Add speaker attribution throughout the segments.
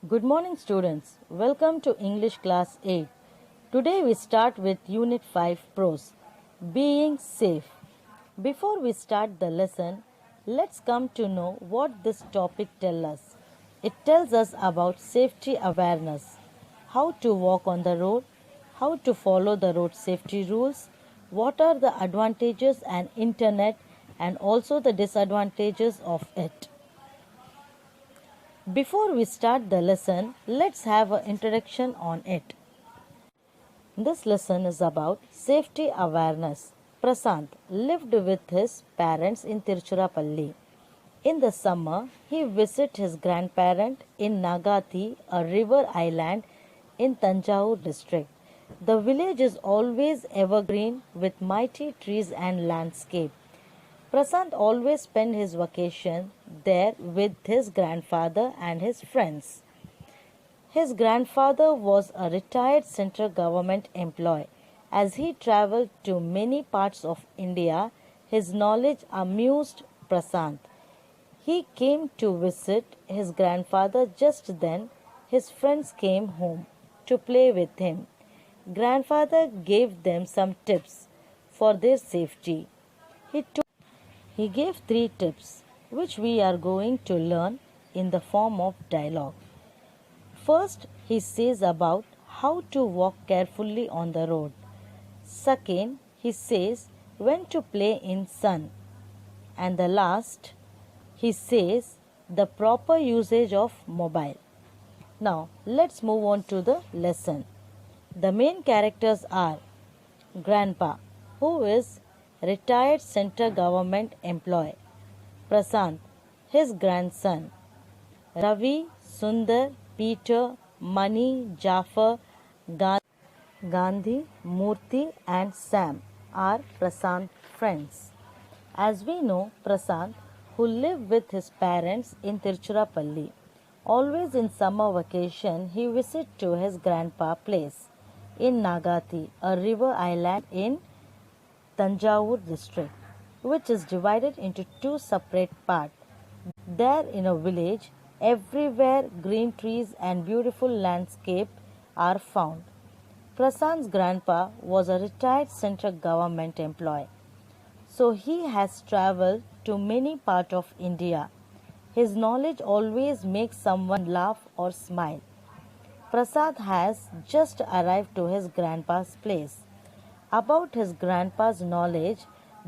Speaker 1: Good morning, students. Welcome to English Class 8. Today we start with Unit 5 Prose, Being Safe. Before we start the lesson, let's come to know what this topic tells us. It tells us about safety awareness, how to walk on the road, how to follow the road safety rules, what are the advantages and internet and also the disadvantages of it. Before we start the lesson, let's have an introduction on it. This lesson is about safety awareness. Prasant lived with his parents in Tiruchirappalli. In the summer, he visited his grandparent in Nagathi, a river island in Tanjavur district. The village is always evergreen with mighty trees and landscape. Prasant always spent his vacation there with his grandfather and his friends. His grandfather was a retired central government employee. As he traveled to many parts of India, his knowledge amused Prasant. He came to visit his grandfather just then. His friends came home to play with him. Grandfather gave them some tips for their safety. He gave 3 tips which we are going to learn in the form of dialogue. First, he says about how to walk carefully on the road. Second, he says when to play in sun. And the last, he says the proper usage of mobile. Now, let's move on to the lesson. The main characters are Grandpa, who is retired central government employee. Prasant, his grandson. Ravi, Sundar, Peter, Mani, Jafar, Gandhi, Murthy and Sam are Prasant's friends. As we know, Prasant, who lived with his parents in Tiruchirappalli, always in summer vacation he visited to his grandpa's place in Nagathi, a river island in Tanjavur district, which is divided into 2 separate parts. There in a village, everywhere green trees and beautiful landscape are found. Prasant's grandpa was a retired central government employee, so he has travelled to many parts of India. His knowledge always makes someone laugh or smile. Prasad has just arrived to his grandpa's place. About his grandpa's knowledge,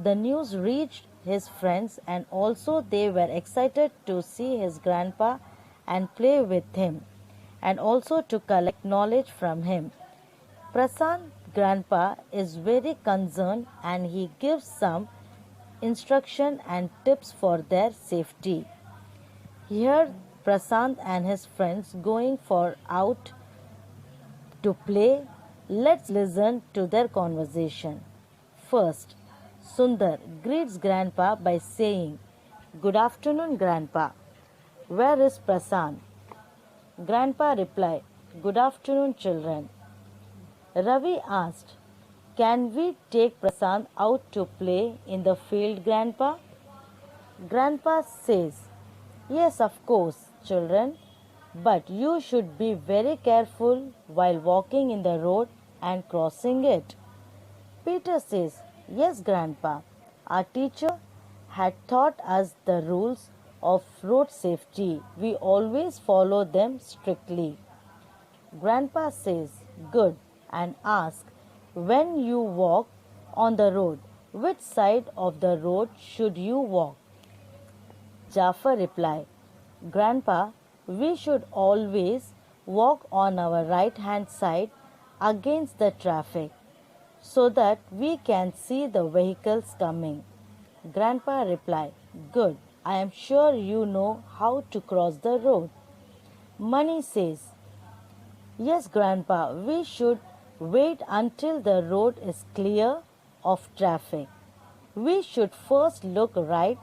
Speaker 1: the news reached his friends and also they were excited to see his grandpa and play with him and also to collect knowledge from him. Prasant's grandpa is very concerned and he gives some instruction and tips for their safety. Here Prasant and his friends going out to play. Let's listen to their conversation. First, Sundar greets Grandpa by saying, "Good afternoon, Grandpa. Where is Prasant?" Grandpa replied, "Good afternoon, children." Ravi asked, "Can we take Prasant out to play in the field, Grandpa?" Grandpa says, "Yes, of course, children, but you should be very careful while walking in the road and crossing it." Peter says, "Yes, Grandpa. Our teacher had taught us the rules of road safety. We always follow them strictly." Grandpa says, "Good," and asks, "When you walk on the road, which side of the road should you walk?" Jafar replied, "Grandpa, we should always walk on our right hand side against the traffic so that we can see the vehicles coming." Grandpa replied, "Good, I am sure you know how to cross the road." Mani says, "Yes, Grandpa, we should wait until the road is clear of traffic. We should first look right,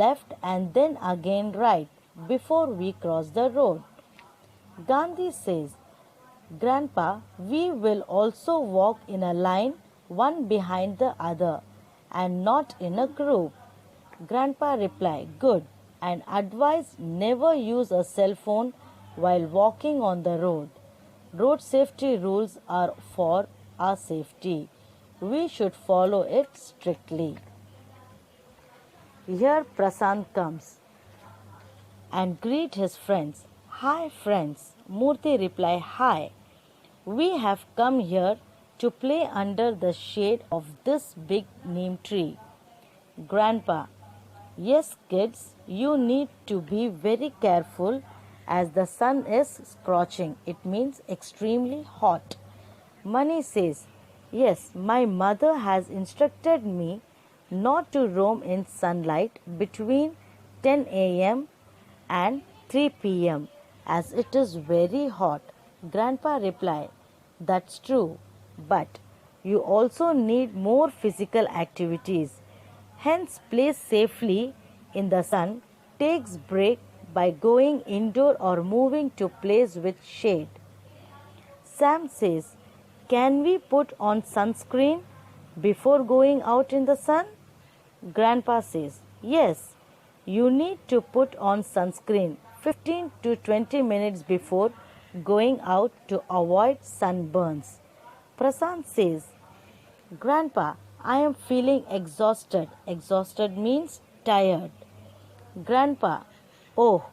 Speaker 1: left and then again right before we cross the road." Gandhi says, "Grandpa, we will also walk in a line, one behind the other, and not in a group." Grandpa replied, "Good, and advise never use a cell phone while walking on the road. Road safety rules are for our safety. We should follow it strictly. Here Prasant comes and greet his friends. Hi friends. Murthy reply, hi. We have come here to play under the shade of this big neem tree. Grandpa, yes kids, you need to be very careful as the sun is scorching. It means extremely hot. Mani says, yes, my mother has instructed me not to roam in sunlight between 10 a.m. and 3 p.m. as it is very hot. Grandpa replied, that's true, but you also need more physical activities. Hence, play safely in the sun, takes break by going indoor or moving to place with shade. Sam says, can we put on sunscreen before going out in the sun? Grandpa says, yes, you need to put on sunscreen 15 to 20 minutes before going out to avoid sunburns. Prasant says, Grandpa, I am feeling exhausted. Exhausted means tired. Grandpa, oh,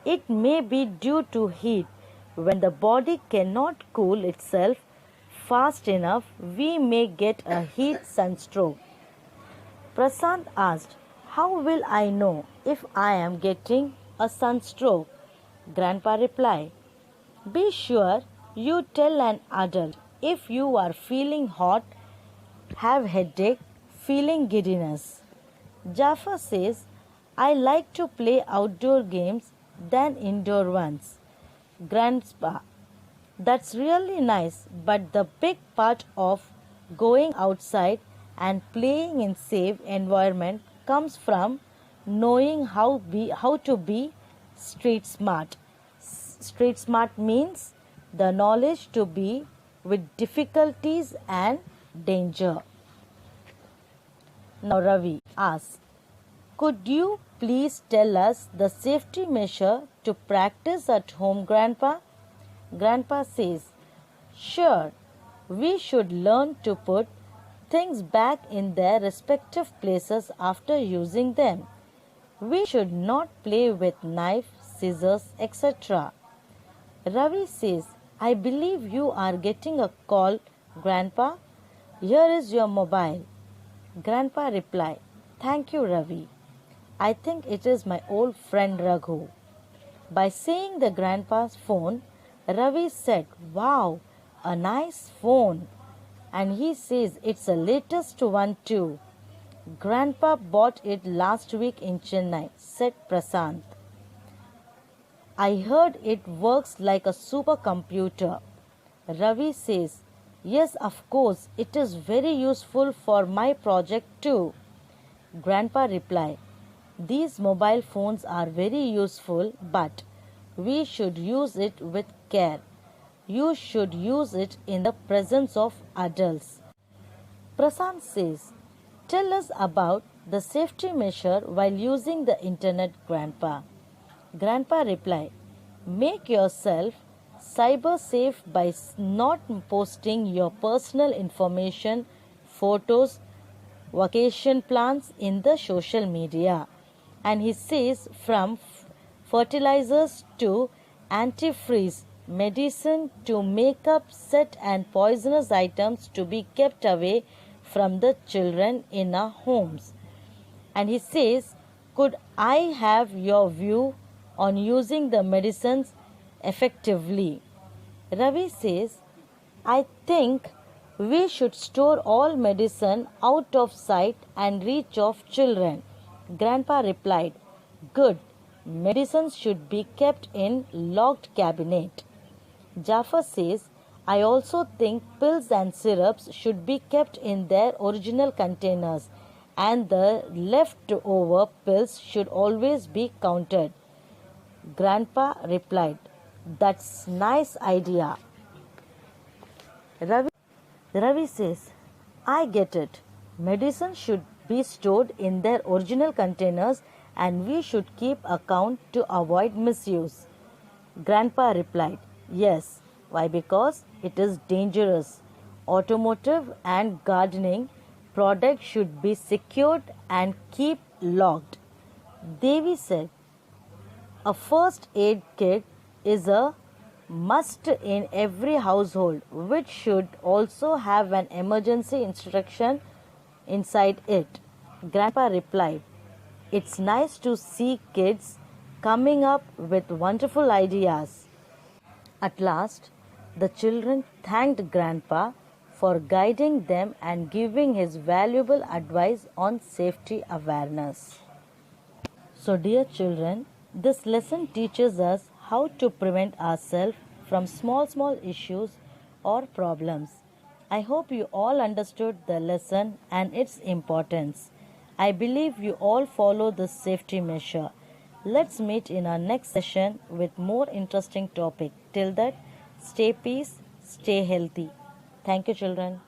Speaker 1: it may be due to heat. When the body cannot cool itself fast enough, we may get a heat sunstroke. Prasant asked, how will I know if I am getting a sunstroke? Grandpa replied, be sure you tell an adult if you are feeling hot, have headache, feeling giddiness. Jafar says, I like to play outdoor games than indoor ones. Grandpa, that's really nice, but the big part of going outside and playing in safe environment comes from knowing how to be street smart. Street smart means the knowledge to be with difficulties and danger. Now Ravi asks, could you please tell us the safety measure to practice at home, Grandpa? Grandpa says, sure, we should learn to put things back in their respective places after using them. We should not play with knife, scissors, etc. Ravi says, I believe you are getting a call, Grandpa. Here is your mobile. Grandpa replied, thank you, Ravi. I think it is my old friend Raghu. By seeing the grandpa's phone, Ravi said, wow, a nice phone. And he says it's the latest one too. Grandpa bought it last week in Chennai, said Prasant. I heard it works like a supercomputer. Ravi says, yes, of course, it is very useful for my project too. Grandpa replied, these mobile phones are very useful, but we should use it with care. You should use it in the presence of adults. Prasant says, tell us about the safety measure while using the internet, Grandpa. Grandpa replied, make yourself cyber safe by not posting your personal information, photos, vacation plans in the social media. And he says, from fertilizers to antifreeze, medicine to makeup set and poisonous items to be kept away from the children in our homes. And he says, could I have your view on using the medicines effectively? Ravi says, I think we should store all medicine out of sight and reach of children. Grandpa replied, good, medicines should be kept in locked cabinet. Jafar says, I also think pills and syrups should be kept in their original containers and the leftover pills should always be counted. Grandpa replied, that's nice idea. Ravi says, I get it. Medicine should be stored in their original containers and we should keep account to avoid misuse. Grandpa replied, Yes. Why? Because it is dangerous. Automotive and gardening products should be secured and keep locked. Devi said, A first aid kit is a must in every household, which should also have an emergency instruction inside it. Grandpa replied, It's nice to see kids coming up with wonderful ideas. At last, the children thanked Grandpa for guiding them and giving his valuable advice on safety awareness. So, dear children, this lesson teaches us how to prevent ourselves from small issues or problems. I hope you all understood the lesson and its importance. I believe you all follow this safety measure. Let's meet in our next session with more interesting topic. Till that, stay peace, stay healthy. Thank you, children.